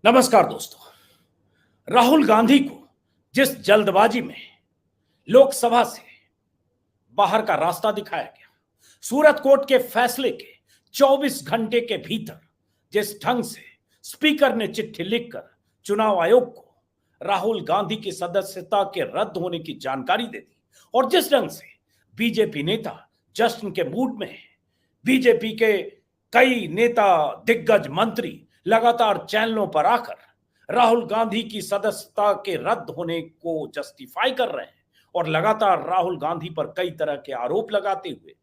नमस्कार दोस्तों। राहुल गांधी को जिस जल्दबाजी में लोकसभा से बाहर का रास्ता दिखाया गया, सूरत कोर्ट के फैसले के 24 घंटे के भीतर जिस ढंग से स्पीकर ने चिट्ठी लिखकर चुनाव आयोग को राहुल गांधी की सदस्यता के रद्द होने की जानकारी दे दी और जिस ढंग से बीजेपी नेता जश्न के मूड में है, बीजेपी के कई नेता दिग्गज मंत्री लगातार चैनलों पर आकर राहुल गांधी की सदस्यता के रद्द होने को जस्टिफाई कर रहे हैं और लगातार राहुल गांधी पर कई तरह के आरोप लगाते हुए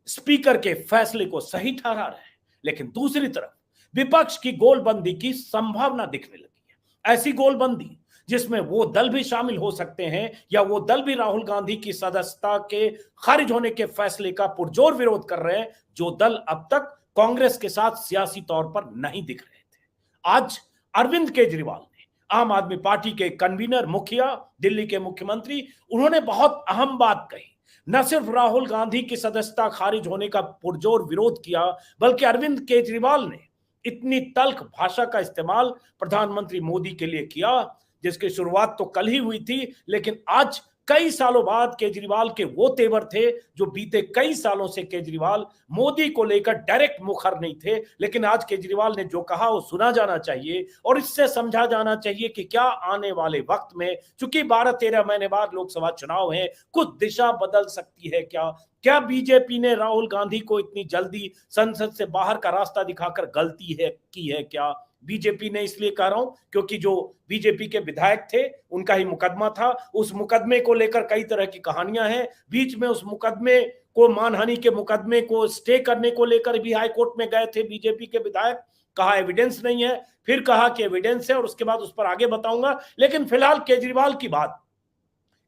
स्पीकर के फैसले को सही ठहरा रहे हैं। लेकिन दूसरी तरफ विपक्ष की गोलबंदी की संभावना दिखने लगी है। ऐसी गोलबंदी जिसमें वो दल भी शामिल हो सकते हैं या वो दल भी राहुल गांधी की सदस्यता के खारिज होने के फैसले का पुरजोर विरोध कर रहे हैं, जो दल अब तक कांग्रेस के साथ सियासी तौर पर नहीं दिख रहे थे। आज अरविंद केजरीवाल ने, आम आदमी पार्टी के कन्वीनर, मुखिया, दिल्ली के मुख्यमंत्री, उन्होंने बहुत अहम बात कही। न सिर्फ राहुल गांधी की सदस्यता खारिज होने का पुरजोर विरोध किया, बल्कि अरविंद केजरीवाल ने इतनी तल्ख भाषा का इस्तेमाल प्रधानमंत्री मोदी के लिए किया जिसकी शुरुआत तो कल ही हुई थी, लेकिन आज कई सालों बाद केजरीवाल के वो तेवर थे जो बीते कई सालों से केजरीवाल मोदी को लेकर डायरेक्ट मुखर नहीं थे। लेकिन आज केजरीवाल ने जो कहा वो सुना जाना चाहिए और इससे समझा जाना चाहिए कि क्या आने वाले वक्त में, चूंकि 12-13 महीने बाद लोकसभा चुनाव है, कुछ दिशा बदल सकती है। क्या बीजेपी ने राहुल गांधी को इतनी जल्दी संसद से बाहर का रास्ता दिखाकर गलती की है? क्या बीजेपी ने, इसलिए कह रहा हूं क्योंकि जो बीजेपी के विधायक थे उनका ही मुकदमा था, उस मुकदमे को लेकर कई तरह की कहानियां हैं। बीच में उस मुकदमे को, मानहानि के मुकदमे को स्टे करने को लेकर भी हाई कोर्ट में गए थे बीजेपी के विधायक, कहा एविडेंस नहीं है, फिर कहा कि एविडेंस है और उसके बाद उस पर आगे बताऊंगा। लेकिन फिलहाल केजरीवाल की बात,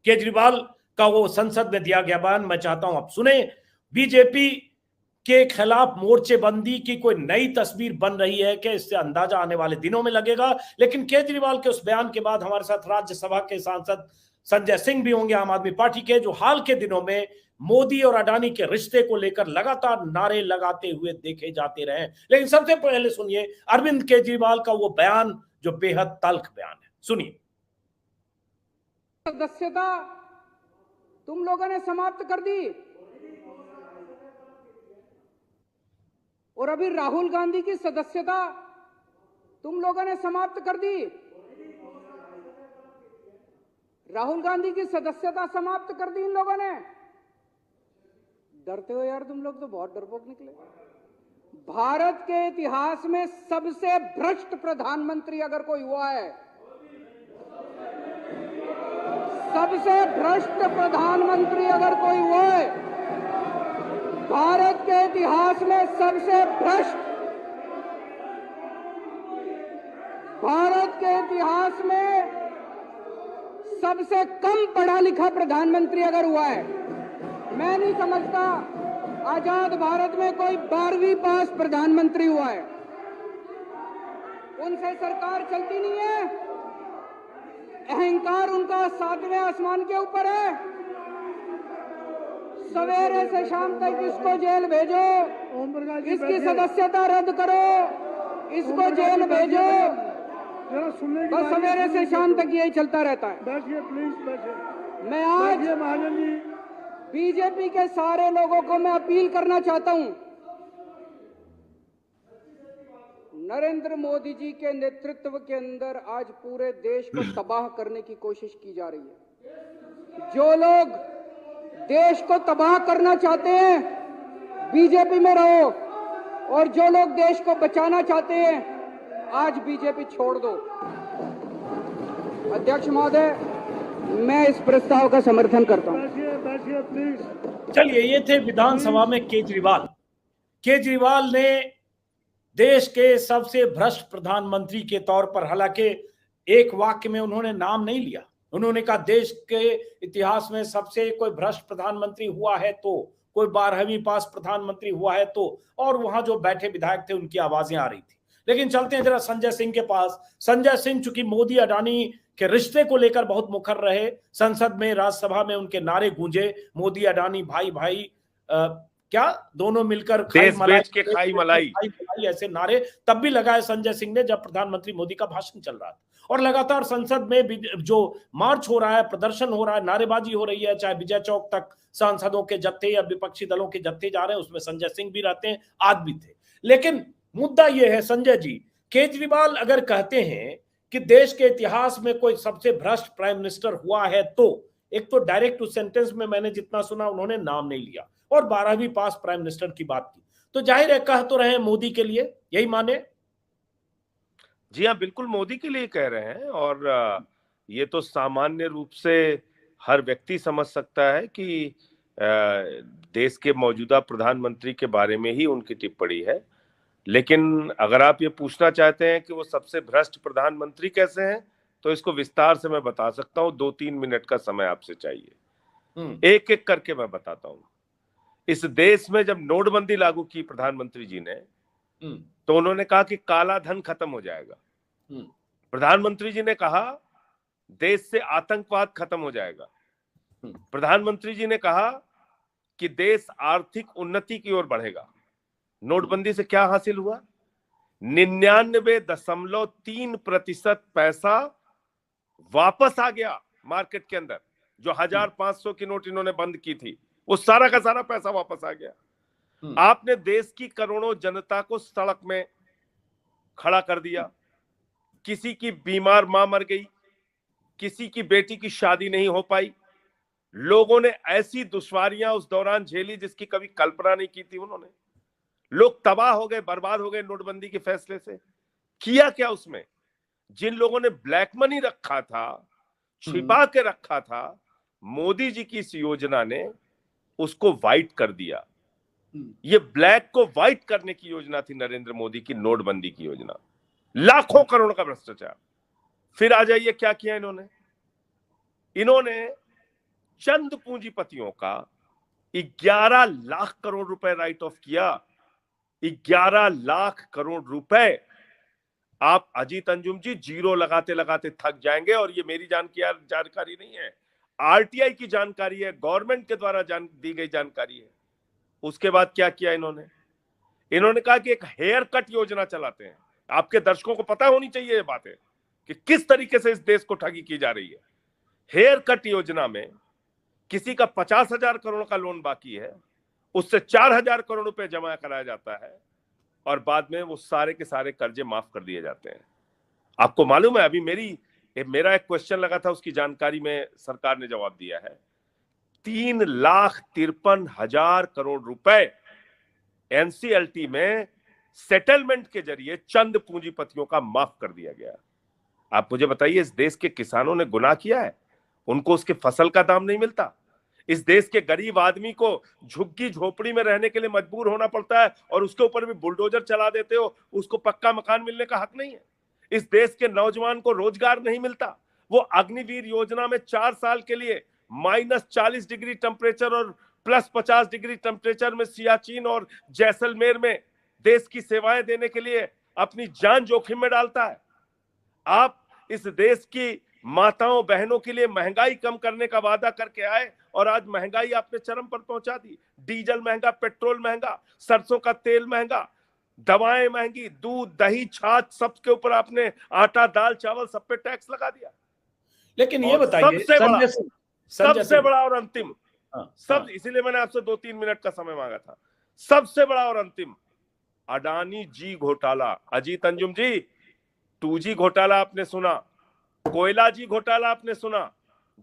केजरीवाल का वो संसद में दिया गया बयान मैं चाहता हूं आप सुने। बीजेपी के खिलाफ मोर्चेबंदी की कोई नई तस्वीर बन रही है कि इससे अंदाजा आने वाले दिनों में लगेगा। लेकिन केजरीवाल के उस बयान के बाद हमारे साथ राज्यसभा के सांसद संजय सिंह भी होंगे, आम आदमी पार्टी के, जो हाल के दिनों में मोदी और अडानी के रिश्ते को लेकर लगातार नारे लगाते हुए देखे जाते रहे। लेकिन सबसे पहले सुनिए अरविंद केजरीवाल का वो बयान जो बेहद तल्ख बयान है, सुनिए। सदस्यता तुम लोगों ने समाप्त कर दी और अभी राहुल गांधी की सदस्यता तुम लोगों ने समाप्त कर दी। राहुल गांधी की सदस्यता समाप्त कर दी इन लोगों ने। डरते हो यार, तुम लोग तो बहुत डरपोक निकले। भारत के इतिहास में सबसे भ्रष्ट प्रधानमंत्री अगर कोई हुआ है, सबसे भ्रष्ट प्रधानमंत्री अगर कोई हुआ है, भारत के इतिहास में सबसे भ्रष्ट, भारत के इतिहास में सबसे कम पढ़ा लिखा प्रधानमंत्री अगर हुआ है, मैं नहीं समझता आजाद भारत में कोई 12वीं पास प्रधानमंत्री हुआ है। उनसे सरकार चलती नहीं है, अहंकार उनका 7वें आसमान के ऊपर है। सवेरे से शाम तक इसको जेल भेजो, इसकी सदस्यता रद्द करो, इसको जेल भेजो, बस सवेरे से शाम तक यही चलता रहता है। बैठिए प्लीज, बैठिए। मैं आज बीजेपी के सारे लोगों को मैं अपील करना चाहता हूं, नरेंद्र मोदी जी के नेतृत्व के अंदर आज पूरे देश को तबाह करने की कोशिश की जा रही है। जो लोग देश को तबाह करना चाहते हैं बीजेपी में रहो, और जो लोग देश को बचाना चाहते हैं आज बीजेपी छोड़ दो। अध्यक्ष महोदय, मैं इस प्रस्ताव का समर्थन करता हूं। चलिए, ये थे विधानसभा में केजरीवाल। केजरीवाल ने देश के सबसे भ्रष्ट प्रधानमंत्री के तौर पर, हालांकि एक वाक्य में उन्होंने नाम नहीं लिया, उन्होंने कहा देश के इतिहास में सबसे कोई भ्रष्ट प्रधानमंत्री हुआ है तो, कोई 12वीं पास प्रधानमंत्री हुआ है तो, और वहां जो बैठे विधायक थे उनकी आवाजें आ रही थी। लेकिन चलते हैं जरा संजय सिंह के पास। संजय सिंह चूंकि मोदी अडानी के रिश्ते को लेकर बहुत मुखर रहे, संसद में, राज्यसभा में उनके नारे गूंजे, मोदी अडानी भाई भाई, क्या दोनों मिलकर देश बेच के खाई मलाई ऐसे नारे तब भी लगाए संजय सिंह ने जब प्रधानमंत्री मोदी का भाषण चल रहा था। और लगातार संसद में भी जो मार्च हो रहा है, प्रदर्शन हो रहा है, नारेबाजी हो रही है, चाहे विजय चौक तक सांसदों के जत्थे या विपक्षी दलों के जत्थे जा रहे हैं, उसमें संजय सिंह भी रहते हैं, आज भी थे। लेकिन मुद्दा यह है संजय जी, केजरीवाल अगर कहते हैं कि देश के इतिहास में कोई सबसे भ्रष्ट प्राइम मिनिस्टर हुआ है, तो एक तो डायरेक्ट उस सेंटेंस में मैंने जितना सुना उन्होंने नाम नहीं लिया और 12वीं पास प्राइम मिनिस्टर की बात की, तो जाहिर है कह तो रहे मोदी के लिए, यही माने? जी हाँ, बिल्कुल मोदी के लिए कह रहे हैं। और ये तो सामान्य रूप से हर व्यक्ति समझ सकता है कि देश के मौजूदा प्रधानमंत्री के बारे में ही उनकी टिप्पणी है। लेकिन अगर आप ये पूछना चाहते हैं कि वो सबसे भ्रष्ट प्रधानमंत्री कैसे हैं, तो इसको विस्तार से मैं बता सकता हूँ। 2-3 मिनट का समय आपसे चाहिए, एक एक करके मैं बताता हूँ। इस देश में जब नोटबंदी लागू की प्रधानमंत्री जी ने, तो उन्होंने कहा कि काला धन खत्म हो जाएगा। प्रधानमंत्री जी ने कहा देश से आतंकवाद खत्म हो जाएगा। प्रधानमंत्री जी ने कहा कि देश आर्थिक उन्नति की ओर बढ़ेगा। नोटबंदी से क्या हासिल हुआ? 99.3% पैसा वापस आ गया मार्केट के अंदर। जो 1500 की नोट इन्होंने बंद की थी, वो सारा का सारा पैसा वापस आ गया। आपने देश की करोड़ों जनता को सड़क में खड़ा कर दिया। किसी की बीमार मां मर गई, किसी की बेटी की शादी नहीं हो पाई। लोगों ने ऐसी दुश्वारियां उस दौरान झेली जिसकी कभी कल्पना नहीं की थी उन्होंने। लोग तबाह हो गए, बर्बाद हो गए नोटबंदी के फैसले से। किया क्या उसमें? जिन लोगों ने ब्लैक मनी रखा था, छिपा के रखा था, मोदी जी की इस योजना ने उसको व्हाइट कर दिया। ये ब्लैक को व्हाइट करने की योजना थी नरेंद्र मोदी की, नोटबंदी की योजना। लाखों करोड़ का भ्रष्टाचार। फिर आ जाइए क्या किया इन्होंने चंद पूंजीपतियों का 11 लाख करोड़ रुपए राइट ऑफ किया। 11 लाख करोड़ रुपए। आप अजीत अंजुम जी जीरो लगाते लगाते थक जाएंगे। और ये मेरी जानकारी नहीं है, आरटीआई की जानकारी है, गवर्नमेंट के द्वारा दी गई जानकारी है। उसके बाद क्या किया इन्होंने कहा कि एक हेयर कट योजना चलाते हैं। आपके दर्शकों को पता होनी चाहिए ये बातें कि किस तरीके से इस देश को ठगी की जा रही है। हेयर कट योजना में किसी का 50,000 करोड़ का लोन बाकी है, उससे 4,000 करोड़ रुपए जमा कराया जाता है और बाद में वो सारे के सारे कर्जे माफ कर दिए जाते हैं। आपको मालूम है, अभी मेरा एक क्वेश्चन लगा था, उसकी जानकारी में सरकार ने जवाब दिया है। 3,53,000 करोड़ रुपए एनसीएलटी में सेटलमेंट के जरिए चंद पूंजीपतियों का माफ कर दिया गया। आप मुझे बताइए, इस देश के किसानों ने गुनाह किया है? उनको उसके फसल का दाम नहीं मिलता? इस देश के गरीब आदमी को झुग्गी झोपड़ी में रहने के लिए मजबूर होना पड़ता है और उसके ऊपर भी बुलडोजर चला देते हो, उसको पक्का मकान मिलने का हक नहीं है? इस देश के नौजवान को रोजगार नहीं मिलता? वो अग्निवीर योजना में 4 साल के लिए -40 डिग्री टेम्परेचर और +50 डिग्री टेम्परेचर में सियाचिन और जैसलमेर में देश की सेवाएं देने के लिए अपनी जान जोखिम में डालता है। आप इस देश की माताओं बहनों के लिए महंगाई कम करने का वादा करके आए और आज महंगाई आपने चरम पर पहुंचा दी। डीजल महंगा, पेट्रोल महंगा, सरसों का तेल महंगा, दवाएं महंगी, दूध दही छाछ सबके ऊपर आपने आटा दाल चावल सब पे टैक्स लगा दिया। लेकिन ये बताइए सबसे बड़ा और अंतिम, इसीलिए मैंने आपसे 2-3 मिनट का समय मांगा था। सबसे बड़ा और अंतिम, अडानी जी घोटाला। अजीत अंजुम जी, 2G घोटाला आपने सुना, कोयला जी घोटाला आपने सुना,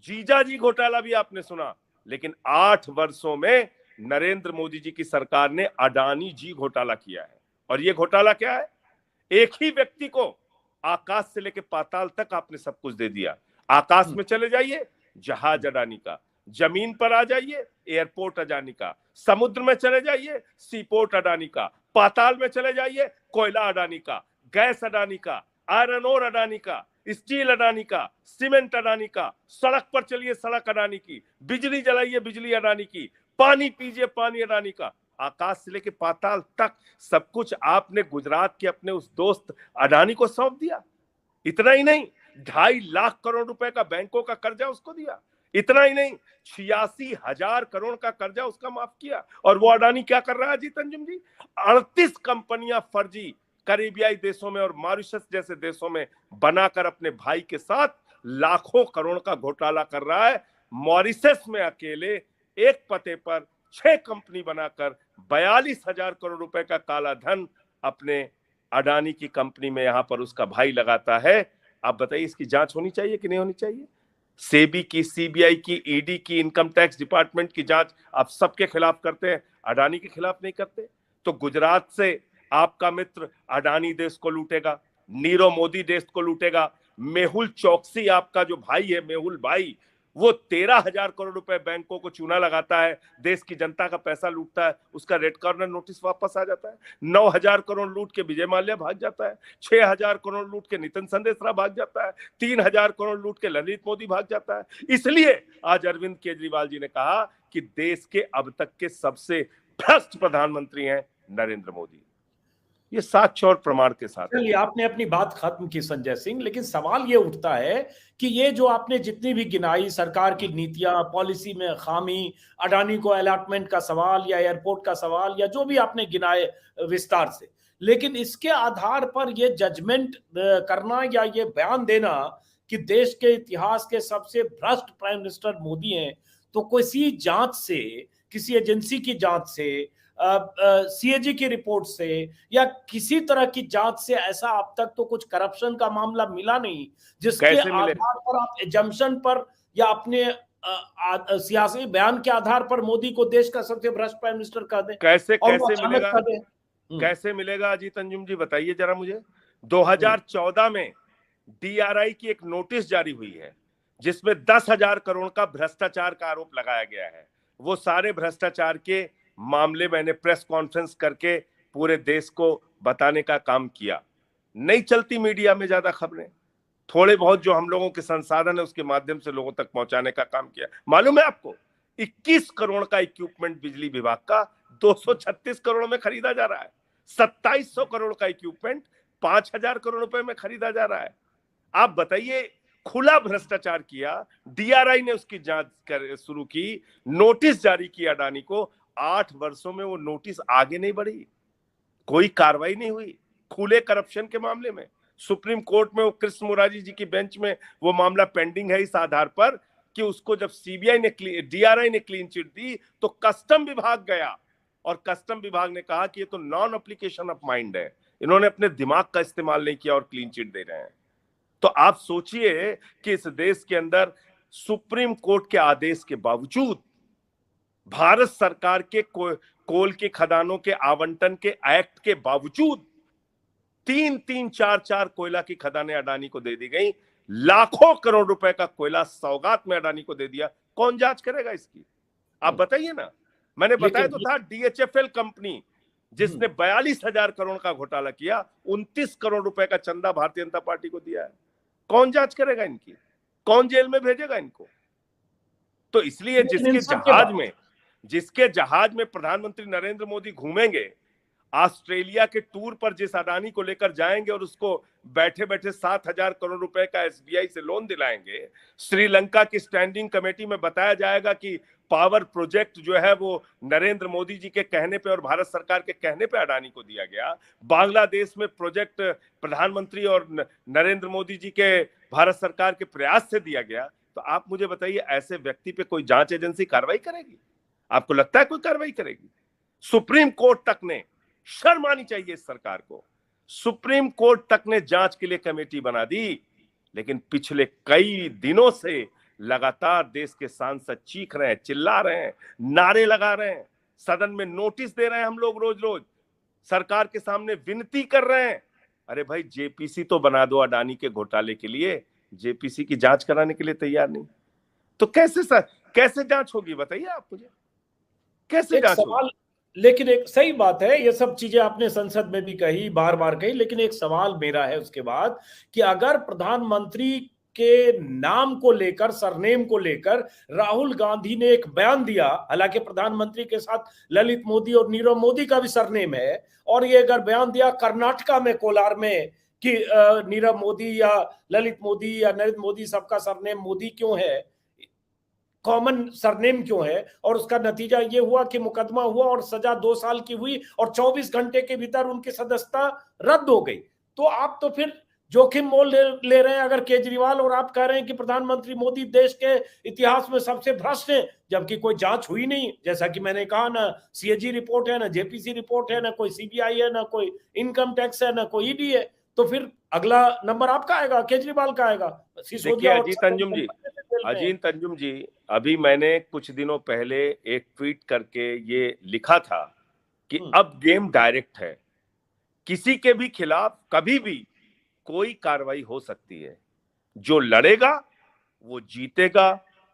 जीजा जी घोटाला भी आपने सुना, लेकिन 8 वर्षों में नरेंद्र मोदी जी की सरकार ने अडानी जी घोटाला किया है। और ये घोटाला क्या है? एक ही व्यक्ति को आकाश से लेकर पाताल तक आपने सब कुछ दे दिया। आकाश में चले जाइए, जहाज अडानी का, जमीन पर आ जाइए, एयरपोर्ट अडानी का, समुद्र में चले जाइए, सीपोर्ट अडानी का, पाताल में चले जाइए, कोयला अडानी का, गैस अडानी का, आयरन ओर अडानी का, स्टील अडानी का, सीमेंट अडानी का, सड़क पर चलिए सड़क अडानी की, बिजली जलाइए बिजली अडानी की, पानी पीजिए पानी अडानी का। आकाश से लेके पाताल तक सब कुछ आपने गुजरात के अपने उस दोस्त अडानी को सौंप दिया। इतना ही नहीं, 2.5 लाख करोड़ रुपए का बैंकों का कर्जा उसको दिया। इतना ही नहीं, 86,000 करोड़ का कर्जा उसका माफ किया। और वो अडानी क्या कर रहा है अजीत अंजुम जी? 38 कंपनियां फर्जी करीबियाई देशों में और मॉरिशस जैसे देशों में बनाकर अपने भाई के साथ लाखों करोड़ का घोटाला कर रहा है। मॉरिशस में अकेले एक पते पर 6 कंपनी बनाकर 42,000 करोड़ रुपए का काला धन अपने अडानी की कंपनी में यहां पर उसका भाई लगाता है। आप बताइए, इसकी जांच होनी चाहिए कि नहीं होनी चाहिए? सेबी की, सीबीआई की, ईडी की, इनकम टैक्स डिपार्टमेंट की जांच आप सबके खिलाफ करते हैं, अडानी के खिलाफ नहीं करते। तो गुजरात से आपका मित्र अडानी देश को लूटेगा, नीरव मोदी देश को लूटेगा। मेहुल चौकसी आपका जो भाई है, मेहुल भाई, वो 13,000 करोड़ रुपए बैंकों को चूना लगाता है, देश की जनता का पैसा लूटता है, उसका रेड कॉर्नर नोटिस वापस आ जाता है। 9,000 करोड़ लूट के विजय माल्या भाग जाता है, 6,000 करोड़ लूट के नितिन संदेशरा भाग जाता है, 3,000 करोड़ लूट के ललित मोदी भाग जाता है। इसलिए आज अरविंद केजरीवाल जी ने कहा कि देश के अब तक के सबसे भ्रष्ट प्रधानमंत्री हैं नरेंद्र मोदी। ये साक्ष्य और प्रमाण के साथ। चलिए, आपने अपनी बात खत्म की संजय सिंह, लेकिन सवाल ये उठता है कि ये जो आपने जितनी भी गिनाई सरकार की नीतियां, पॉलिसी में खामी, अडानी को अलॉटमेंट का सवाल या एयरपोर्ट का सवाल या जो भी आपने गिनाए विस्तार से, लेकिन इसके आधार पर ये जजमेंट करना या ये बयान देना कि देश के इतिहास के सबसे भ्रष्ट प्राइम मिनिस्टर मोदी हैं, तो किसी जांच से, किसी एजेंसी की जांच से, सीएजी की रिपोर्ट से या किसी तरह की जांच से ऐसा अब तक तो कुछ करप्शन का मामला मिला नहीं जिसके आधार पर आप एजम्पशन पर या अपने सियासी बयान के आधार पर मोदी को देश का सबसे भ्रष्ट प्राइम मिनिस्टर कर दें। कैसे मिलेगा अजीत अंजुम जी, बताइए जरा मुझे। 2014 में डीआरआई की एक नोटिस जारी हुई है जिसमें 10,000 करोड़ का भ्रष्टाचार का आरोप लगाया गया है। वो सारे भ्रष्टाचार के मामले मैंने प्रेस कॉन्फ्रेंस करके पूरे देश को बताने का काम किया। नहीं चलती मीडिया में ज्यादा खबरें, थोड़े बहुत जो हम लोगों के संसाधन है उसके माध्यम से लोगों तक पहुंचाने का काम किया। मालूम है आपको, 21 करोड़ का इक्विपमेंट बिजली विभाग का 236 करोड़ में खरीदा जा रहा है। 2700 करोड़ का इक्विपमेंट 5,000 करोड़ रुपए में खरीदा जा रहा है। आप बताइए, खुला भ्रष्टाचार किया, डीआरआई ने उसकी जांच शुरू की, नोटिस जारी किया अडानी को। 8 वर्षों में वो नोटिस आगे नहीं बढ़ी, कोई कार्रवाई नहीं हुई खुले करप्शन के मामले में। सुप्रीम कोर्ट में वो कृष्ण मुरारी जी की बेंच में वो मामला पेंडिंग है इस आधार पर कि उसको जब सीबीआई ने, डीआरआई ने क्लीन चिट दी तो कस्टम विभाग गया और कस्टम विभाग ने कहा कि ये तो नॉन एप्लीकेशन ऑफ माइंड है, इन्होंने अपने दिमाग का इस्तेमाल नहीं किया और क्लीन चिट दे रहे हैं। तो आप सोचिए कि इस देश के अंदर सुप्रीम कोर्ट के आदेश के बावजूद, भारत सरकार के कोल के खदानों के आवंटन के एक्ट के बावजूद 3-3, 4-4 कोयला की खदानें अडानी को दे दी गई। लाखों करोड़ रुपए का कोयला सौगात में अडानी को दे दिया। कौन जांच करेगा इसकी? आप बताइए ना। मैंने बताया तो था, डीएचएफएल कंपनी जिसने 42,000 करोड़ का घोटाला किया, 29 करोड़ रुपए का चंदा भारतीय जनता पार्टी को दिया है। कौन जांच करेगा इनकी? कौन जेल में भेजेगा इनको? तो इसलिए जिसके जहाज में प्रधानमंत्री नरेंद्र मोदी घूमेंगे, ऑस्ट्रेलिया के टूर पर जिस अडानी को लेकर जाएंगे और उसको बैठे बैठे 7,000 करोड़ रुपए का एसबीआई से लोन दिलाएंगे, श्रीलंका की स्टैंडिंग कमेटी में बताया जाएगा कि पावर प्रोजेक्ट जो है वो नरेंद्र मोदी जी के कहने पे और भारत सरकार के कहने पे अडानी को दिया गया, बांग्लादेश में प्रोजेक्ट प्रधानमंत्री और नरेंद्र मोदी जी के भारत सरकार के प्रयास से दिया गया। तो आप मुझे बताइए, ऐसे व्यक्ति पे कोई जांच एजेंसी कार्रवाई करेगी? आपको लगता है कोई कार्रवाई करेगी? सुप्रीम कोर्ट तक ने, शर्म आनी चाहिए इस सरकार को, सुप्रीम कोर्ट तक ने जांच के लिए कमेटी बना दी, लेकिन पिछले कई दिनों से लगातार देश के सांसद चीख रहे हैं, चिल्ला रहे हैं, नारे लगा रहे हैं, सदन में नोटिस दे रहे हैं, हम लोग रोज रोज सरकार के सामने विनती कर रहे हैं। अरे भाई, जेपीसी तो बना दो अडानी के घोटाले के लिए, जेपीसी की जांच कराने के लिए तैयार नहीं, तो कैसे जांच होगी? बताइए आप मुझे, कैसे जांच होगी? लेकिन एक सही बात है, ये सब चीजें आपने संसद में भी कही, बार बार कही, लेकिन एक सवाल मेरा है उसके बाद कि अगर प्रधानमंत्री के नाम को लेकर, सरनेम को लेकर राहुल गांधी ने एक बयान दिया, हालांकि प्रधानमंत्री के साथ ललित मोदी और नीरव मोदी का भी सरनेम है, और ये अगर बयान दिया कर्नाटका में कोलार में कि नीरव मोदी या ललित मोदी या नरेंद्र मोदी सबका सरनेम मोदी क्यों है, कॉमन सरनेम क्यों है, और उसका नतीजा ये हुआ कि मुकदमा हुआ और सजा 2 साल की हुई और 24 घंटे के भीतर उनकी सदस्यता रद्द हो गई। तो आप तो फिर जोखिम मोल ले रहे हैं अगर केजरीवाल, और आप कह रहे हैं कि प्रधानमंत्री मोदी देश के इतिहास में सबसे भ्रष्ट हैं, जबकि कोई जांच हुई नहीं। जैसा कि मैंने कहा, ना सीएजी रिपोर्ट है, ना जेपीसी रिपोर्ट है, ना कोई सीबीआई है, ना कोई इनकम टैक्स है, ना कोई ईडी है। तो फिर अगला नंबर आपका आएगा, केजरीवाल का आएगा। देखिए अजीत अंजुम जी, अभी मैंने कुछ दिनों पहले एक ट्वीट करके ये लिखा था कि अब गेम डायरेक्ट है, किसी के भी खिलाफ कभी भी कोई कार्रवाई हो सकती है। जो लड़ेगा वो जीतेगा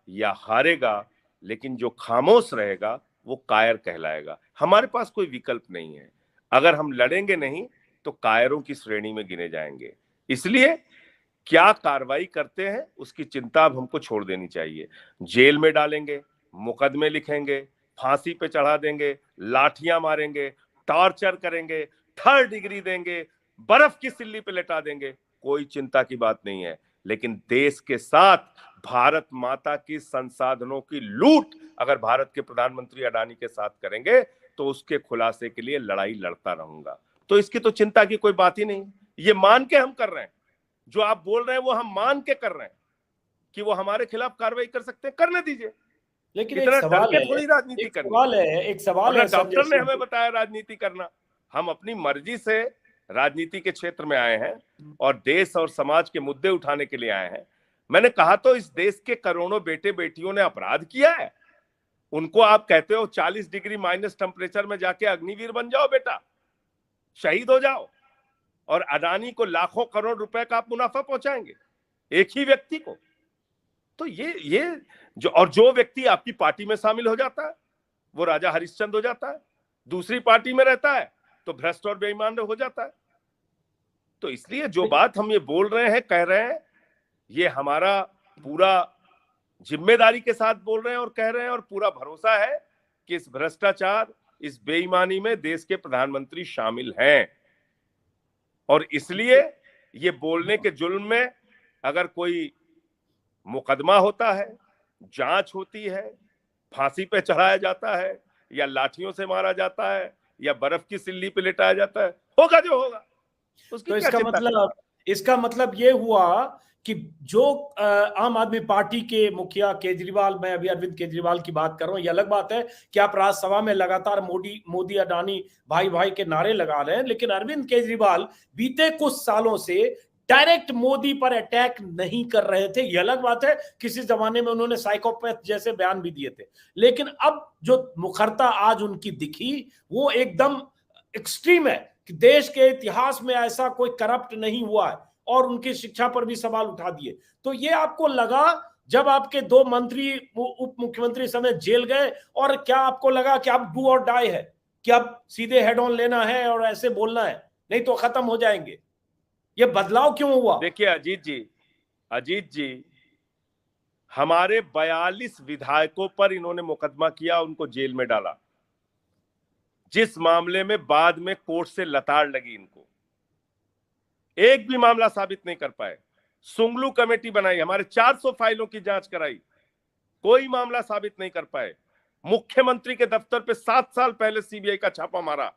या हारेगा, लेकिन जो खामोश रहेगा वो कायर कहलाएगा। हमारे पास कोई विकल्प नहीं है। अगर हम लड़ेंगे नहीं तो कायरों की श्रेणी में गिने जाएंगे। इसलिए क्या कार्रवाई करते हैं उसकी चिंता अब हमको छोड़ देनी चाहिए। जेल में डालेंगे, मुकदमे लिखेंगे, फांसी पे चढ़ा देंगे, लाठियां मारेंगे, टॉर्चर करेंगे, 3rd डिग्री देंगे, बर्फ की सिल्ली पे लेटा देंगे, कोई चिंता की बात नहीं है। लेकिन देश के साथ भारत माता की संसाधनों की लूट अगर भारत के प्रधानमंत्री अडानी के साथ करेंगे तो उसके खुलासे के लिए लड़ाई लड़ता रहूंगा। तो इसकी तो चिंता की कोई बात ही नहीं। ये मान के हम कर रहे हैं, जो आप बोल रहे हैं वो हम मान के कर रहे हैं कि वो हमारे खिलाफ कार्रवाई कर सकते हैं, करने दीजिए। लेकिन इतना एक सवाल है, थोड़ी राजनीति करनी। एक सवाल है, डॉक्टर ने हमें बताया राजनीति करना। हम अपनी मर्जी से राजनीति के क्षेत्र में आए हैं और देश और समाज के मुद्दे उठाने के लिए आए हैं। मैंने कहा तो इस देश के करोड़ों बेटे बेटियों ने अपराध किया है, उनको आप कहते हो 40 डिग्री माइनस टेम्परेचर में जाके अग्निवीर बन जाओ बेटा, शहीद हो जाओ, और अडानी को लाखों करोड़ रुपए का आप मुनाफा पहुंचाएंगे एक ही व्यक्ति को। तो ये जो व्यक्ति आपकी पार्टी में शामिल हो जाता है वो राजा हरिश्चंद्र हो जाता है, दूसरी पार्टी में रहता है तो भ्रष्ट और बेईमान हो जाता है। तो इसलिए जो बात हम ये बोल रहे हैं, कह रहे हैं, ये हमारा पूरा जिम्मेदारी के साथ बोल रहे हैं और कह रहे हैं, और पूरा भरोसा है कि इस भ्रष्टाचार, इस बेईमानी में देश के प्रधानमंत्री शामिल हैं। और इसलिए ये बोलने के जुल्म में अगर कोई मुकदमा होता है, जांच होती है, फांसी पे चढ़ाया जाता है, या लाठियों से मारा जाता है, या बर्फ की सिल्ली पे लिटाया जाता है, होगा जो होगा। तो इसका मतलब ये हुआ कि जो आम आदमी पार्टी के मुखिया केजरीवाल, मैं अभी अरविंद केजरीवाल की बात कर रहा हूं, ये अलग बात है कि आप राज्यसभा में लगातार मोदी अडानी भाई भाई के नारे लगा रहे हैं, लेकिन अरविंद केजरीवाल बीते कुछ सालों से डायरेक्ट मोदी पर अटैक नहीं कर रहे थे। यह अलग बात है, किसी जमाने में उन्होंने साइकोपैथ जैसे बयान भी दिए थे, लेकिन अब जो मुखरता आज उनकी दिखी वो एकदम एक्सट्रीम है कि देश के इतिहास में ऐसा कोई करप्ट नहीं हुआ है, और उनकी शिक्षा पर भी सवाल उठा दिए। तो ये आपको लगा जब आपके 2 मंत्री उप मुख्यमंत्री समेत जेल गए, और क्या आपको लगा कि अब डू और डाई है, कि अब सीधे हेड ऑन लेना है और ऐसे बोलना है, नहीं तो खत्म हो जाएंगे? ये बदलाव क्यों हुआ? देखिए अजीत जी, हमारे 42 विधायकों पर इन्होंने मुकदमा किया, उनको जेल में डाला, जिस मामले में बाद में कोर्ट से लताड़ लगी इनको, एक भी मामला साबित नहीं कर पाए। सुंगलू कमेटी बनाई, हमारे 400 फाइलों की जांच कराई, कोई मामला साबित नहीं कर पाए। मुख्यमंत्री के दफ्तर पे 7 साल पहले सीबीआई का छापा मारा,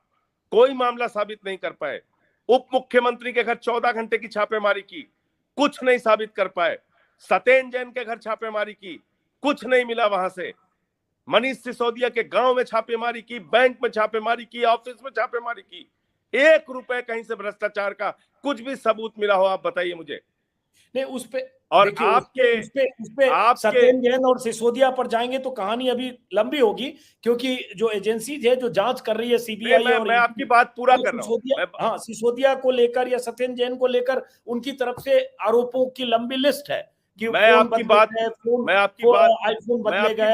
कोई मामला साबित नहीं कर पाए। उप मुख्यमंत्री के घर 14 घंटे की छापेमारी की, कुछ नहीं साबित कर पाए। सत्येंद्र जैन के घर छापेमारी की, कुछ नहीं मिला वहां से। मनीष सिसोदिया के गांव में छापेमारी की, बैंक में छापेमारी की, ऑफिस में छापेमारी की, 1 रुपए कहीं से भ्रष्टाचार का कुछ भी सबूत मिला हो आप बताइए मुझे। नहीं, उस पे और आपके सत्येंद्र जैन और सिसोदिया पर जाएंगे तो कहानी अभी लंबी होगी, क्योंकि जो एजेंसीज है जो जांच कर रही है सीबीआई, और मैं आपकी बात पूरा कर रहा हूं। हाँ, सिसोदिया को लेकर या सत्येंद्र जैन को लेकर उनकी तरफ से आरोपों की लंबी लिस्ट है कि मैं आपकी बात आईफोन बदले गए,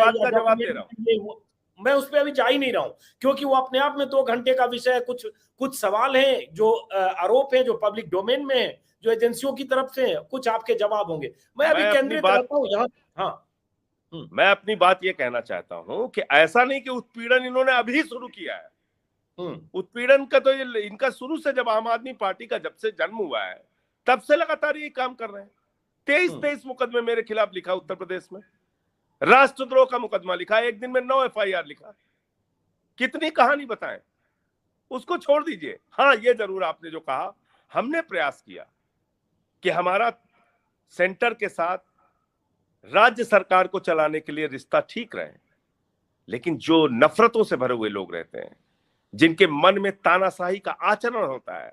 मैं उस पर अभी जा ही नहीं रहा हूं, क्योंकि वो अपने आप में 2 घंटे का विषय है। कुछ सवाल हैं जो आरोप है जो पब्लिक डोमेन में है, जो एजेंसियों की तरफ से है, कुछ आपके जवाब होंगे। मैं अभी केंद्रित रहता हूं यहाँ। हाँ, मैं अपनी बात ये कहना चाहता हूं कि ऐसा नहीं कि उत्पीड़न इन्होंने अभी शुरू किया है। उत्पीड़न का तो ये इनका शुरू से, जब आम आदमी पार्टी का जब से जन्म हुआ है तब से लगातार ये काम कर रहे हैं। 23 मुकदमे मेरे खिलाफ लिखा उत्तर प्रदेश में, राष्ट्रद्रोह का मुकदमा लिखा, एक दिन में 9 FIR लिखा। कितनी कहानी बताएं, उसको छोड़ दीजिए। हाँ, ये जरूर आपने जो कहा, हमने प्रयास किया कि हमारा सेंटर के साथ राज्य सरकार को चलाने के लिए रिश्ता ठीक रहे, लेकिन जो नफरतों से भरे हुए लोग रहते हैं, जिनके मन में तानाशाही का आचरण होता है,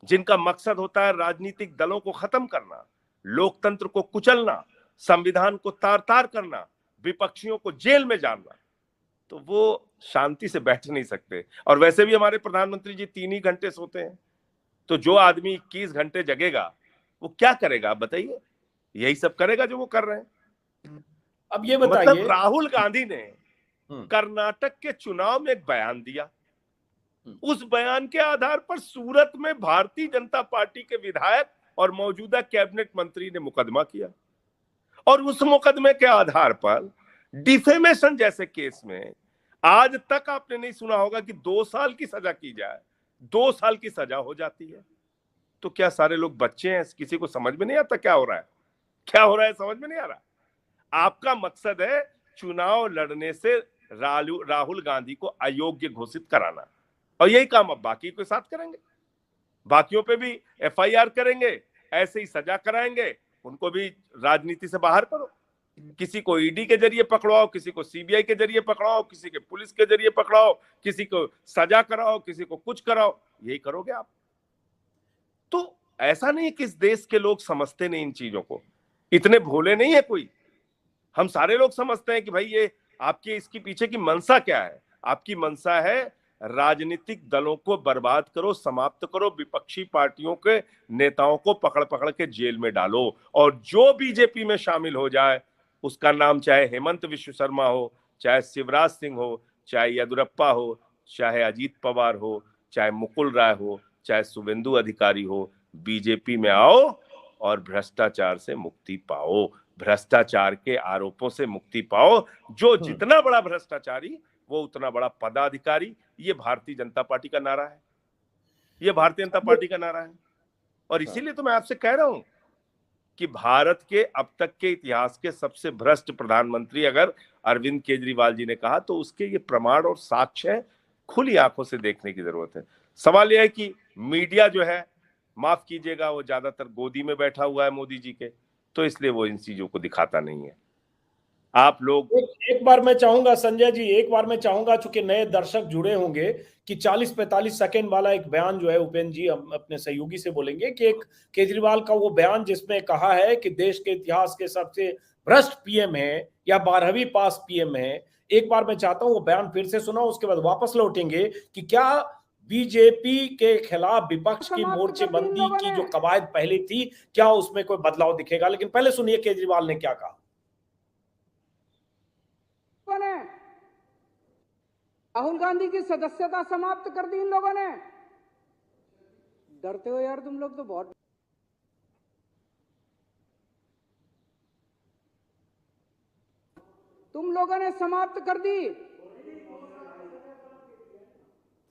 जिनका मकसद होता है राजनीतिक दलों को खत्म करना, लोकतंत्र को कुचलना, संविधान को तार तार करना, विपक्षियों को जेल में डालना, तो वो शांति से बैठ नहीं सकते। और वैसे भी हमारे प्रधानमंत्री जी 3 ही घंटे सोते हैं, तो जो आदमी 21 घंटे जगेगा वो क्या करेगा आप बताइए? यही सब करेगा जो वो कर रहे हैं। अब ये बताइए, मतलब राहुल गांधी ने कर्नाटक के चुनाव में एक बयान दिया, उस बयान के आधार पर सूरत में भारतीय जनता पार्टी के विधायक और मौजूदा कैबिनेट मंत्री ने मुकदमा किया, और उस मुकदमे के आधार पर डिफेमेशन जैसे केस में आज तक आपने नहीं सुना होगा कि 2 साल की सजा की जाए, 2 साल की सजा हो जाती है। तो क्या सारे लोग बच्चे हैं? किसी को समझ में नहीं आता क्या हो रहा है, क्या हो रहा है, समझ में नहीं आ रहा। आपका मकसद है चुनाव लड़ने से राहुल गांधी को अयोग्य घोषित कराना, और यही काम अब बाकी के साथ करेंगे। बाकियों पे भी FIR करेंगे, ऐसे ही सजा कराएंगे, उनको भी राजनीति से बाहर करो। किसी को ED के जरिए पकड़ाओ, किसी को CBI के जरिए पकड़ाओ, किसी के पुलिस के जरिए पकड़ाओ, किसी को सजा कराओ, किसी को कुछ कराओ, यही करोगे आप। तो ऐसा नहीं कि इस देश के लोग समझते नहीं इन चीजों को, इतने भोले नहीं है कोई। हम सारे लोग समझते हैं कि भाई ये आपके इसकी पीछे की मंशा क्या है। आपकी मंशा है राजनीतिक दलों को बर्बाद करो, समाप्त करो, विपक्षी पार्टियों के नेताओं को पकड़ पकड़ के जेल में डालो, और जो बीजेपी में शामिल हो जाए उसका नाम चाहे हेमंत विश्व शर्मा हो, चाहे शिवराज सिंह हो, चाहे येदुरप्पा हो, चाहे अजीत पवार हो, चाहे मुकुल राय हो, चाहे शुभेंदु अधिकारी हो, बीजेपी में आओ और भ्रष्टाचार से मुक्ति पाओ, भ्रष्टाचार के आरोपों से मुक्ति पाओ। जो जितना बड़ा भ्रष्टाचारी वो उतना बड़ा पदाधिकारी। ये भारतीय जनता पार्टी का नारा है, ये भारतीय जनता पार्टी का नारा है। और इसीलिए तो मैं आपसे कह रहा हूं कि भारत के अब तक के इतिहास के सबसे भ्रष्ट प्रधानमंत्री अगर अरविंद केजरीवाल जी ने कहा, तो उसके ये प्रमाण और साक्ष्य है, खुली आंखों से देखने की जरूरत है। सवाल यह है कि मीडिया जो है, माफ कीजिएगा, वो ज्यादातर गोदी में बैठा हुआ है मोदी जी के, तो इसलिए वो इन चीजों को दिखाता नहीं है। आप लोग एक बार मैं चाहूंगा संजय जी, एक बार मैं चाहूंगा, चूंकि नए दर्शक जुड़े होंगे, कि 40-45 सेकंड वाला एक बयान जो है उपेंद्र जी अपने सहयोगी से बोलेंगे कि एक केजरीवाल का वो बयान जिसमें कहा है कि देश के इतिहास के सबसे भ्रष्ट PM है या 12वीं पास PM है। एक बार मैं चाहता हूं वो बयान फिर से सुनाओ, उसके बाद वापस लौटेंगे कि क्या बीजेपी के खिलाफ विपक्ष की मोर्चेबंदी की जो कवायद पहले थी, क्या उसमें कोई बदलाव दिखेगा। लेकिन पहले सुनिए केजरीवाल ने क्या कहा। राहुल गांधी की सदस्यता समाप्त कर दी इन लोगों ने। डरते हो यार तुम लोग तो बहुत। तुम लोगों ने समाप्त कर दी।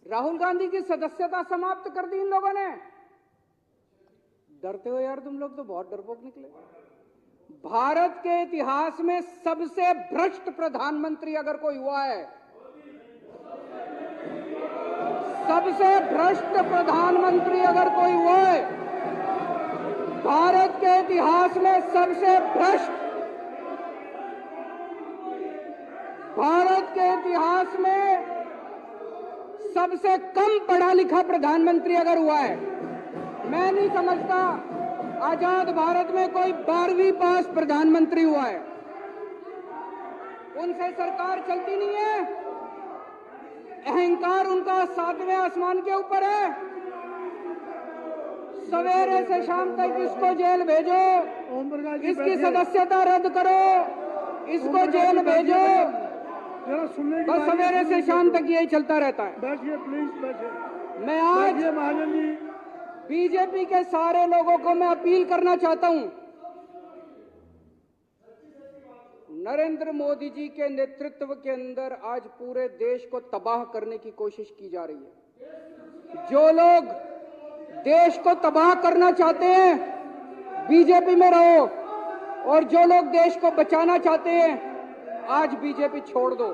राहुल गांधी की सदस्यता समाप्त कर दी इन लोगों ने। डरते हो यार तुम लोग तो बहुत डरपोक निकले। भारत के इतिहास में सबसे भ्रष्ट प्रधानमंत्री अगर कोई हुआ है, सबसे भ्रष्ट प्रधानमंत्री अगर कोई हुआ है, भारत के इतिहास में सबसे भ्रष्ट, भारत के इतिहास में सबसे कम पढ़ा लिखा प्रधानमंत्री अगर हुआ है, मैं नहीं समझता आजाद भारत में कोई 12वीं पास प्रधानमंत्री हुआ है। उनसे सरकार चलती नहीं है। अहंकार उनका 7वें आसमान के ऊपर है। सवेरे से शाम तक इसको जेल भेजो, इसकी सदस्यता रद्द करो, इसको जेल भेजो, बस सवेरे से शाम तक यही चलता रहता है। बैठिए प्लीज, बैठिए। मैं आज महाजन जी, बीजेपी के सारे लोगों को मैं अपील करना चाहता हूं, नरेंद्र मोदी जी के नेतृत्व के अंदर आज पूरे देश को तबाह करने की कोशिश की जा रही है। जो लोग देश को तबाह करना चाहते हैं बीजेपी में रहो, और जो लोग देश को बचाना चाहते हैं आज बीजेपी छोड़ दो।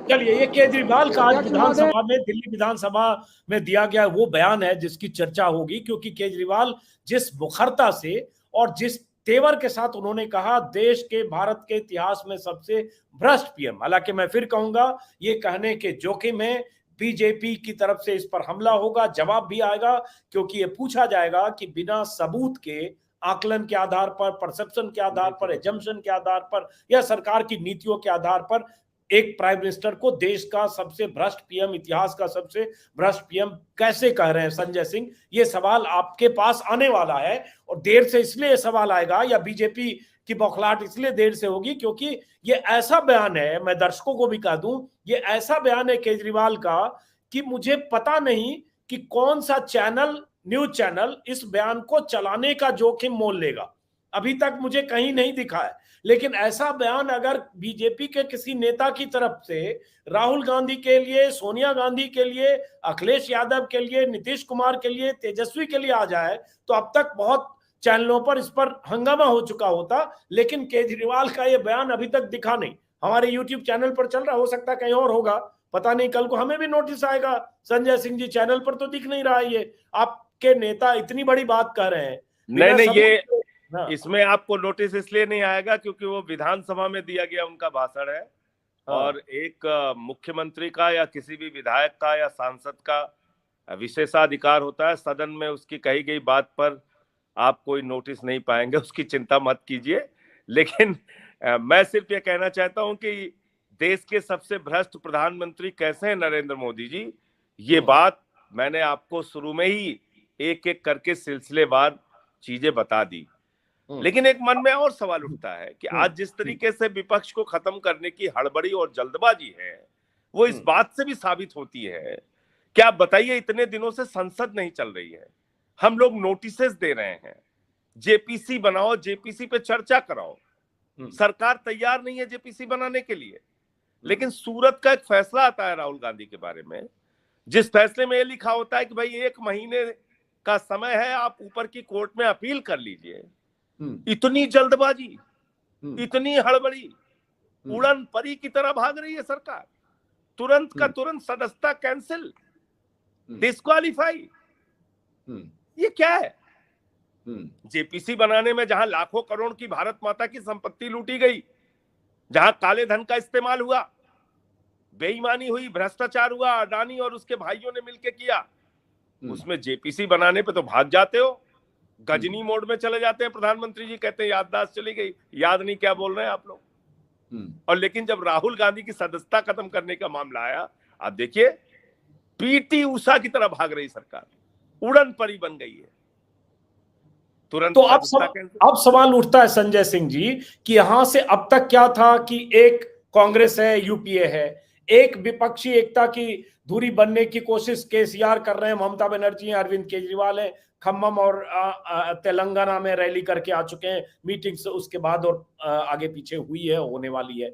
चलिए, ये केजरीवाल का आज अध्यक्ष विधानसभा में, दिल्ली विधानसभा में दिया गया वो बयान है जिसकी चर्चा होगी, क्योंकि केजरीवाल जिस मुखरता से और जिस तेवर के साथ उन्होंने कहा देश के, भारत के इतिहास में सबसे भ्रष्ट पीएम, हालांकि मैं फिर कहूंगा ये कहने के जोखिम है, बीजेपी की तरफ से इस पर हमला होगा, जवाब भी आएगा, क्योंकि ये पूछा जाएगा कि बिना सबूत के, आकलन के आधार पर, परसेप्शन के आधार पर, एजम्पशन के आधार पर या सरकार की नीतियों के आधार पर एक प्राइम मिनिस्टर को देश का सबसे भ्रष्ट पीएम, इतिहास का सबसे भ्रष्ट पीएम कैसे कह रहे हैं संजय सिंह? ये सवाल आपके पास आने वाला है, और देर से इसलिए सवाल आएगा, या बीजेपी की बौखलाहट इसलिए देर से होगी क्योंकि ये ऐसा बयान है, मैं दर्शकों को भी कह दूं, ये ऐसा बयान है केजरीवाल का कि मुझे पता नहीं कि कौन सा चैनल, न्यूज चैनल इस बयान को चलाने का जोखिम मोल लेगा। अभी तक मुझे कहीं नहीं दिखा है, लेकिन ऐसा बयान अगर बीजेपी के किसी नेता की तरफ से राहुल गांधी के लिए, सोनिया गांधी के लिए, अखिलेश यादव के लिए, नीतीश कुमार के लिए, तेजस्वी के लिए आ जाए तो अब तक बहुत चैनलों पर इस पर हंगामा हो चुका होता, लेकिन केजरीवाल का ये बयान अभी तक दिखा नहीं। हमारे यूट्यूब चैनल पर चल रहा, हो सकता है कहीं और होगा, पता नहीं, कल को हमें भी नोटिस आएगा। संजय सिंह जी, चैनल पर तो दिख नहीं रहा है ये, आपके नेता इतनी बड़ी बात कह रहे हैं। नहीं, ये इसमें आपको नोटिस इसलिए नहीं आएगा क्योंकि वो विधानसभा में दिया गया उनका भाषण है, और एक मुख्यमंत्री का या किसी भी विधायक का या सांसद का विशेषाधिकार होता है, सदन में उसकी कही गई बात पर आप कोई नोटिस नहीं पाएंगे, उसकी चिंता मत कीजिए। लेकिन मैं सिर्फ ये कहना चाहता हूं कि देश के सबसे भ्रष्ट प्रधानमंत्री कैसे हैं नरेंद्र मोदी जी, ये बात मैंने आपको शुरू में ही एक एक करके सिलसिलेवार चीजें बता दी। लेकिन एक मन में और सवाल उठता है कि आज जिस तरीके से विपक्ष को खत्म करने की हड़बड़ी और जल्दबाजी है, वो इस बात से भी साबित होती है। क्या आप बताइए, इतने दिनों से संसद नहीं चल रही है, हम लोग नोटिसेस दे रहे हैं, जेपीसी बनाओ, जेपीसी पे चर्चा कराओ, सरकार तैयार नहीं है जेपीसी बनाने के लिए। लेकिन सूरत का एक फैसला आता है राहुल गांधी के बारे में, जिस फैसले में यह लिखा होता है कि भाई 1 महीने का समय है, आप ऊपर की कोर्ट में अपील कर लीजिए। इतनी जल्दबाजी, इतनी हड़बड़ी, उड़न परी की तरह भाग रही है सरकार। तुरंत का तुरंत सदस्यता कैंसिल, डिस्क्वालीफाई, ये क्या है? जेपीसी बनाने में जहां लाखों करोड़ की भारत माता की संपत्ति लूटी गई, जहां काले धन का इस्तेमाल हुआ, बेईमानी हुई, भ्रष्टाचार हुआ, अडानी और उसके भाइयों ने मिलकर किया, उसमें जेपीसी बनाने पे तो भाग जाते हो, गजनी मोड में चले जाते हैं। प्रधानमंत्री जी कहते हैं याददाश्त चली गई, याद नहीं क्या बोल रहे हैं आप लोग। और लेकिन जब राहुल गांधी की सदस्यता खत्म करने का मामला आया, आप देखिए पीटी उषा की तरह भाग रही सरकार, उड़न परी बन गई है तुरंत। तो अब सवाल उठता है संजय सिंह जी कि यहां से अब तक क्या था कि एक कांग्रेस है, यूपीए है, एक विपक्षी एकता की दूरी बनने की कोशिश केसीआर कर रहे हैं, ममता बनर्जी हैं, अरविंद केजरीवाल है, खम्मम और तेलंगाना में रैली करके आ चुके हैं, मीटिंग्स उसके बाद और आगे पीछे हुई है, होने वाली है।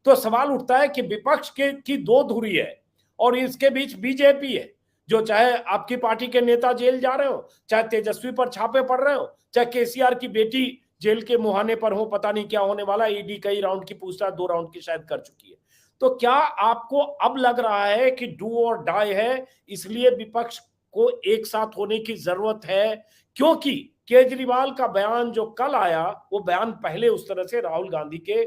तो सवाल उठता है कि विपक्ष की 2 धुरी है और इसके बीच बीजेपी है, जो चाहे आपकी पार्टी के नेता जेल जा रहे हो, चाहे तेजस्वी पर छापे पड़ रहे हो, चाहे केसीआर की बेटी जेल के मुहाने पर हो, पता नहीं क्या होने वाला, ईडी कई राउंड की पूछताछ, 2 राउंड की शायद कर चुकी है। तो क्या आपको अब लग रहा है कि डू और डाई है, इसलिए विपक्ष को एक साथ होने की जरूरत है? क्योंकि केजरीवाल का बयान जो कल आया, वो बयान पहले उस तरह से राहुल गांधी के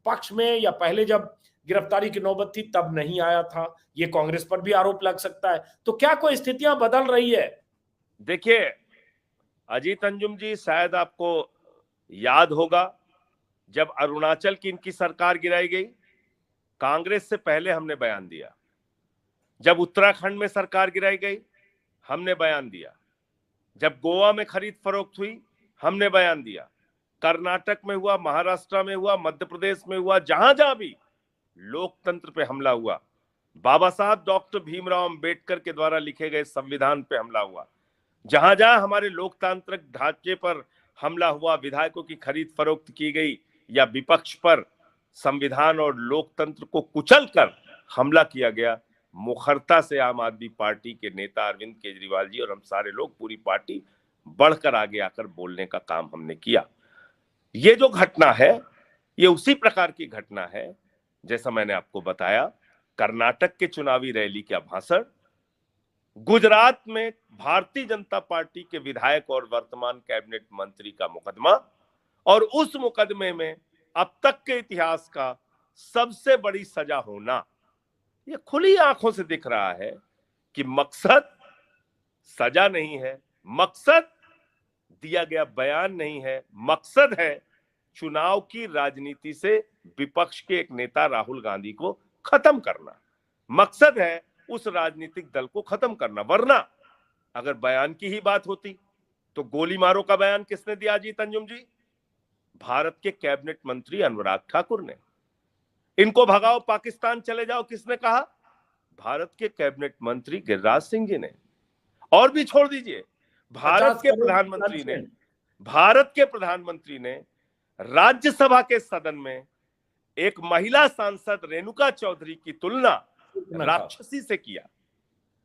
पक्ष में, या पहले जब गिरफ्तारी की नौबत थी तब नहीं आया था। ये कांग्रेस पर भी आरोप लग सकता है। तो क्या कोई स्थितियां बदल रही है? देखिए अजीत अंजुम जी, शायद आपको याद होगा जब अरुणाचल की इनकी सरकार गिराई गई, कांग्रेस से पहले हमने बयान दिया। जब उत्तराखंड में सरकार गिराई गई, हमने बयान दिया। जब गोवा में खरीद फरोख्त हुई, हमने बयान दिया। कर्नाटक में हुआ, महाराष्ट्र में हुआ, मध्य प्रदेश में हुआ, जहां जहां भी लोकतंत्र पे हमला हुआ, बाबा साहब डॉक्टर भीमराव अंबेडकर के द्वारा लिखे गए संविधान पे हमला हुआ, जहां जहां हमारे लोकतांत्रिक ढांचे पर हमला हुआ, विधायकों की खरीद फरोख्त की गई, या विपक्ष पर संविधान और लोकतंत्र को कुचल कर हमला किया गया, मुखरता से आम आदमी पार्टी के नेता अरविंद केजरीवाल जी और हम सारे लोग, पूरी पार्टी बढ़कर आगे आकर बोलने का काम हमने किया। ये जो घटना है, ये उसी प्रकार की घटना है जैसा मैंने आपको बताया, कर्नाटक के चुनावी रैली का भाषण, गुजरात में भारतीय जनता पार्टी के विधायक और वर्तमान कैबिनेट मंत्री का मुकदमा, और उस मुकदमे में अब तक के इतिहास का सबसे बड़ी सजा होना, यह खुली आंखों से दिख रहा है कि मकसद सजा नहीं है, मकसद दिया गया बयान नहीं है, मकसद है चुनाव की राजनीति से विपक्ष के एक नेता राहुल गांधी को खत्म करना, मकसद है उस राजनीतिक दल को खत्म करना। वरना अगर बयान की ही बात होती तो गोली मारो का बयान किसने दिया अजीत अंजुम जी? भारत के कैबिनेट मंत्री अनुराग ठाकुर ने। इनको भगाओ पाकिस्तान चले जाओ किसने कहा? भारत के कैबिनेट मंत्री गिरिराज सिंह जी ने। और भी छोड़ दीजिए, भारत के प्रधानमंत्री ने राज्यसभा के सदन में एक महिला सांसद रेणुका चौधरी की तुलना राक्षसी से किया।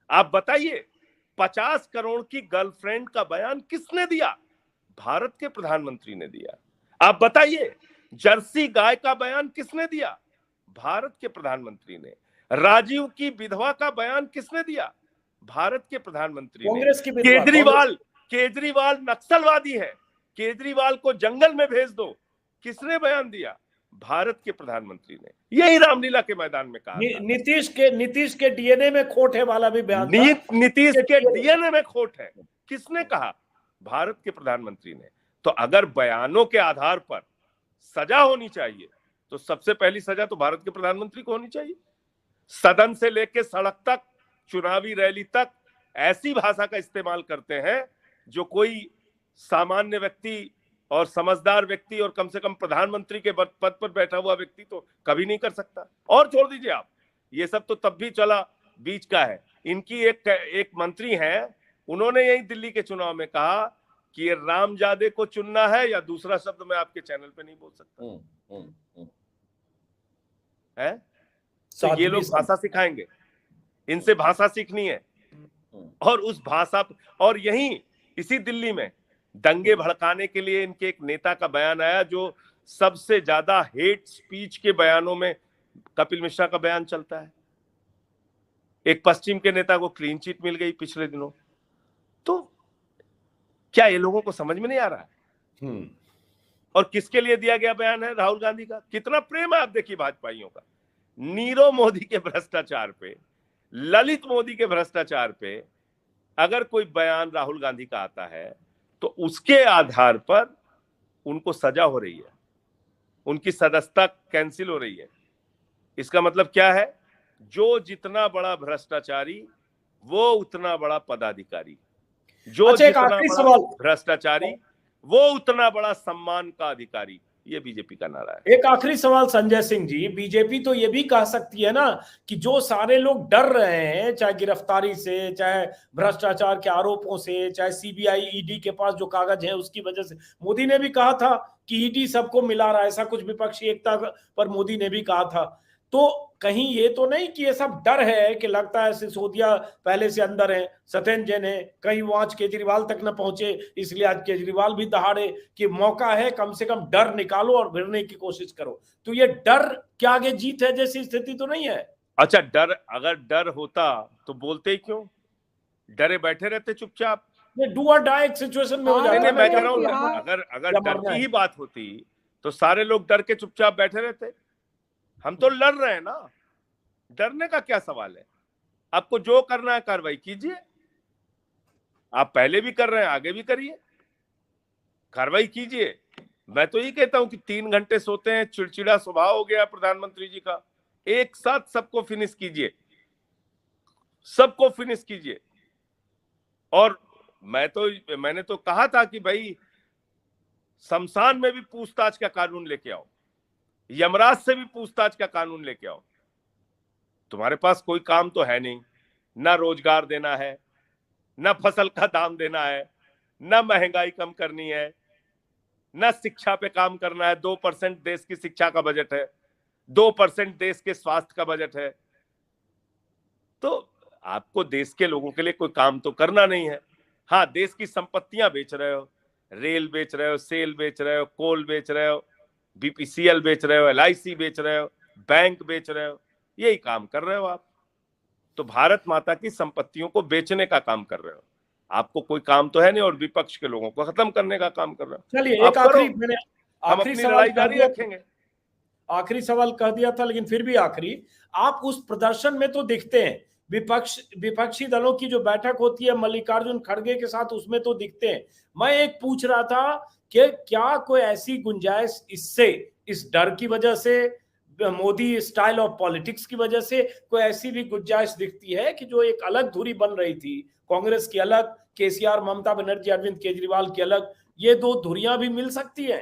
आप बताइए, 50 करोड़ की गर्लफ्रेंड का बयान किसने दिया? भारत के प्रधानमंत्री ने दिया। आप बताइए, जर्सी गाय का बयान किसने दिया? भारत के प्रधानमंत्री ने। राजीव की विधवा का बयान किसने दिया? भारत के प्रधानमंत्री ने। केजरीवाल नक्सलवादी है, केजरीवाल को जंगल में भेज दो, किसने बयान दिया? भारत के प्रधानमंत्री ने। यही रामलीला के मैदान में कहा। नीतीश के डीएनए में खोट है वाला भी बयान था। नीतीश के डीएनए में खोट है, किसने कहा? भारत के प्रधानमंत्री ने। तो अगर बयानों के आधार पर सजा होनी चाहिए तो सबसे पहली सजा तो भारत के प्रधानमंत्री को होनी चाहिए। सदन से लेकर सड़क तक, चुनावी रैली तक ऐसी भाषा का इस्तेमाल करते हैं जो कोई सामान्य व्यक्ति और समझदार व्यक्ति और कम से कम प्रधानमंत्री के पद पर बैठा हुआ व्यक्ति तो कभी नहीं कर सकता। और छोड़ दीजिए आप, ये सब तो तब भी चला, बीच का है। इनकी एक मंत्री हैं, उन्होंने यही दिल्ली के चुनाव में कहा कि ये रामजादे को चुनना है, या दूसरा शब्द मैं आपके चैनल पे नहीं बोल सकता है। तो ये लोग भाषा सिखाएंगे, इनसे भाषा सीखनी है। और उस भाषा, और यही इसी दिल्ली में दंगे भड़काने के लिए इनके एक नेता का बयान आया, जो सबसे ज्यादा हेट स्पीच के बयानों में कपिल मिश्रा का बयान चलता है। एक पश्चिम के नेता को क्लीन चिट मिल गई पिछले दिनों। तो क्या ये लोगों को समझ में नहीं आ रहा है? और किसके लिए दिया गया बयान है? राहुल गांधी का। कितना प्रेम है आप देखिए भाजपाइयों का। नीरव मोदी के भ्रष्टाचार पे, ललित मोदी के भ्रष्टाचार पे अगर कोई बयान राहुल गांधी का आता है तो उसके आधार पर उनको सजा हो रही है, उनकी सदस्यता कैंसिल हो रही है। इसका मतलब क्या है? जो जितना बड़ा भ्रष्टाचारी वो उतना बड़ा पदाधिकारी, जो जितना बड़ा भ्रष्टाचारी वो उतना बड़ा सम्मान का अधिकारी। ये बीजेपी का नारा है। एक आखिरी सवाल संजय सिंह जी, बीजेपी तो ये भी कह सकती है ना कि जो सारे लोग डर रहे हैं, चाहे गिरफ्तारी से, चाहे भ्रष्टाचार के आरोपों से, चाहे सीबीआई ईडी के पास जो कागज है उसकी वजह से, मोदी ने भी कहा था कि ईडी सबको मिला रहा है, ऐसा कुछ विपक्षी एकता पर मोदी ने भी कहा था। तो कहीं ये तो नहीं कि ये सब डर है कि लगता है सिसोदिया पहले से अंदर है, सत्येंद्र जैन है, कहीं वो आज केजरीवाल तक न पहुंचे, इसलिए आज केजरीवाल भी दहाड़े कि मौका है, कम से कम डर निकालो और भिड़ने की कोशिश करो। तो ये डर क्या आगे जीत है जैसी स्थिति तो नहीं है? अच्छा, डर, अगर डर होता तो बोलते ही क्यों? डरे बैठे रहते चुपचाप। डू और डाई सिचुएशन में हो जाते हैं। मैं कह रहा हूं, अगर डर की ही बात होती तो सारे लोग डर के चुपचाप बैठे रहते। हम तो लड़ रहे हैं ना, डरने का क्या सवाल है? आपको जो करना है कार्रवाई कीजिए, आप पहले भी कर रहे हैं, आगे भी करिए, कार्रवाई कीजिए। मैं तो ये कहता हूं कि 3 घंटे सोते हैं, चिड़चिड़ा स्वभाव हो गया प्रधानमंत्री जी का, एक साथ सबको फिनिश कीजिए, सबको फिनिश कीजिए। और मैंने तो कहा था कि भाई शमशान में भी पूछताछ का कानून लेके आओ, यमराज से भी पूछताछ का कानून लेके आओ। तुम्हारे पास कोई काम तो है नहीं, ना रोजगार देना है, ना फसल का दाम देना है, ना महंगाई कम करनी है, ना शिक्षा पे काम करना है। 2% देश की शिक्षा का बजट है, 2% देश के स्वास्थ्य का बजट है। तो आपको देश के लोगों के लिए कोई काम तो करना नहीं है। हाँ, देश की संपत्तियां बेच रहे हो, रेल बेच रहे हो, सेल बेच रहे हो, कोल बेच रहे हो, बीपीसीएल बेच रहे हो, एलआईसी बेच रहे हो, बैंक बेच रहे हो, यही काम कर रहे हो आप। तो भारत माता की संपत्तियों को बेचने का काम कर रहे हो। आपको कोई काम तो है नहीं और विपक्ष के लोगों को खत्म करने का काम कर रहे हो। चलिए एक आखिरी, मैंने हम आखिरी अपनी सवाल लड़ाई कर जारी दिया, रखेंगे। आखिरी सवाल कह दिया था लेकिन फिर भी आखिरी, आप उस प्रदर्शन में तो दिखते हैं, विपक्षी दलों की जो बैठक होती है मल्लिकार्जुन खड़गे के साथ, उसमें तो दिखते हैं। मैं एक पूछ रहा था कि क्या कोई ऐसी गुंजाइश इससे, इस डर की वजह से, मोदी स्टाइल ऑफ पॉलिटिक्स की वजह से, कोई ऐसी भी गुंजाइश दिखती है कि जो एक अलग धुरी बन रही थी, कांग्रेस की अलग, केसीआर ममता बनर्जी अरविंद केजरीवाल की अलग, ये दो धुरियां भी मिल सकती है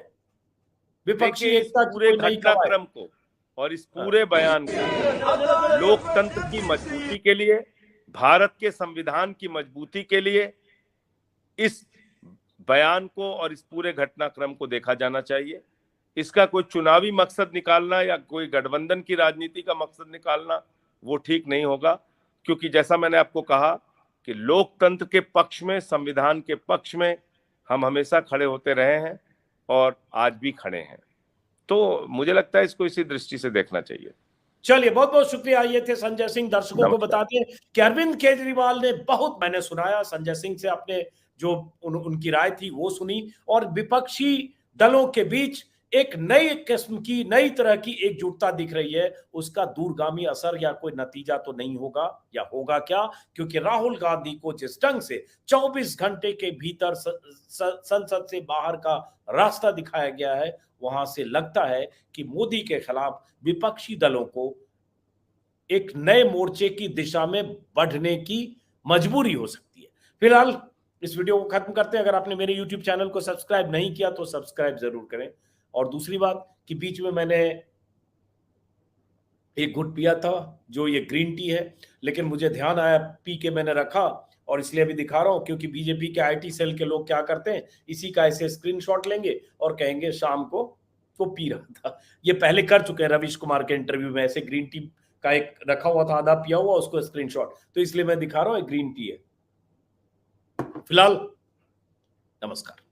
विपक्षी देखिए, इस एकता की पूरे कोई नई घटनाक्रम को और इस पूरे बयान को लोकतंत्र की मजबूती के लिए, भारत के संविधान की मजबूती के लिए इस बयान को और इस पूरे घटनाक्रम को देखा जाना चाहिए। इसका कोई चुनावी मकसद निकालना या कोई गठबंधन की राजनीति का मकसद निकालना वो ठीक नहीं होगा, क्योंकि जैसा मैंने आपको कहा कि लोकतंत्र के पक्ष में, संविधान के पक्ष में हम हमेशा खड़े होते रहे हैं और आज भी खड़े हैं। तो मुझे लगता है इसको इसी दृष्टि से देखना चाहिए। चलिए, बहुत बहुत शुक्रिया। ये थे संजय सिंह। दर्शकों को बता दें कि अरविंद केजरीवाल ने बहुत, मैंने सुनाया संजय सिंह से, अपने जो उनकी राय थी वो सुनी, और विपक्षी दलों के बीच एक नई किस्म की, नई तरह की एकजुटता दिख रही है। उसका दूरगामी असर या कोई नतीजा तो नहीं होगा, या होगा क्या, क्योंकि राहुल गांधी को जिस ढंग से 24 घंटे के भीतर संसद से बाहर का रास्ता दिखाया गया है, वहां से लगता है कि मोदी के खिलाफ विपक्षी दलों को एक नए मोर्चे की दिशा में बढ़ने की मजबूरी हो सकती है। फिलहाल इस वीडियो को खत्म करते हैं। अगर आपने मेरे YouTube चैनल को सब्सक्राइब नहीं किया तो सब्सक्राइब जरूर करें। और दूसरी बात कि बीच में मैंने एक घुट पिया था, जो ये ग्रीन टी है, लेकिन मुझे ध्यान आया, पी के मैंने रखा, और इसलिए अभी दिखा रहा हूं, क्योंकि बीजेपी के आईटी सेल के लोग क्या करते हैं, इसी का ऐसे स्क्रीनशॉट लेंगे और कहेंगे शाम को तो पी रहा था। ये पहले कर चुके हैं रवीश कुमार के इंटरव्यू में, ऐसे ग्रीन टी का एक रखा हुआ था, आधा पिया हुआ, उसको स्क्रीनशॉट, तो इसलिए मैं दिखा रहा हूं ग्रीन टी है। फिलहाल नमस्कार।